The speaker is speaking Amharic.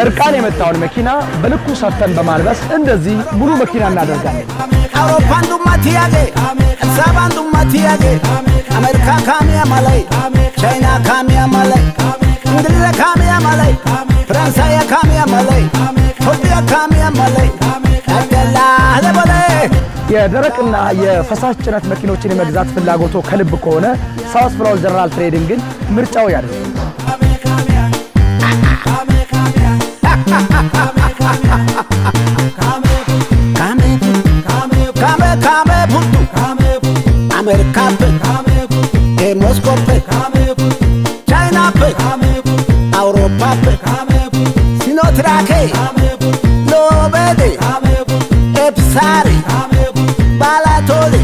እርቃን የመጣውን መኪና በልኩ ሰርተን በማልበስ እንደዚህ ሙሉ መኪና እናደርጋለን። አውሮፓን ዱማቲያጌ ሰባን ዱማቲያጌ አሜሪካ ካሚያ ማላይ ቻይና ካሚያ ማላይ እንግሊዝ ካሚያ ማላይ ፍራንሳይ ካሚያ ማላይ ኢትዮጵያ ካሚያ ማላይ አደላ ለበለ የደረቅና የፈሳሽ ጭነት መኪኖችን የመግዛት ፍላጎቶ ከልብ ከሆነ ሳውዝ ፍሎር ጀነራል ትሬዲንግን ምርጫው ያድርጉ። America pe Moscow pe China pe Europa pe Sinotrake Lobede Epsari Balatole